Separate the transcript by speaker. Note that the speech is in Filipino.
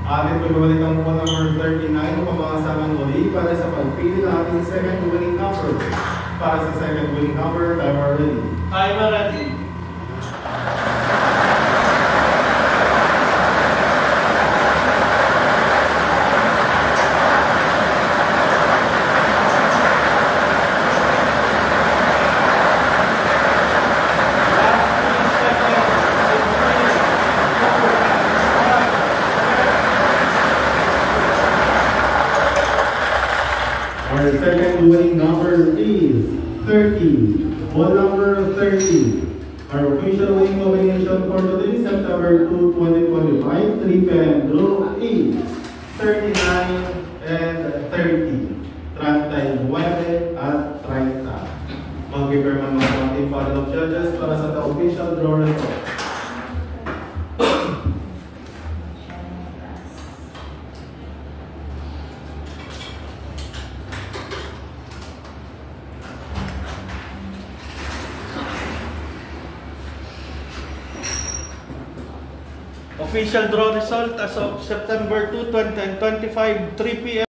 Speaker 1: Atin pagbabalik ang po number 39 upang makasamang muli para sa pagpili ng ating second winning number. Para sa second winning number, timer ready.
Speaker 2: Timer ready.
Speaker 1: Our second winning number is 30. Ball number 30. Our official winning combination for today, September 2, 2025, 3 PM draw is 39 and 30. 39 at 30. Mag-prepare man mga ating panel of judges para sa official draw result.
Speaker 2: Official draw result as of September 2, 2025, 3 PM.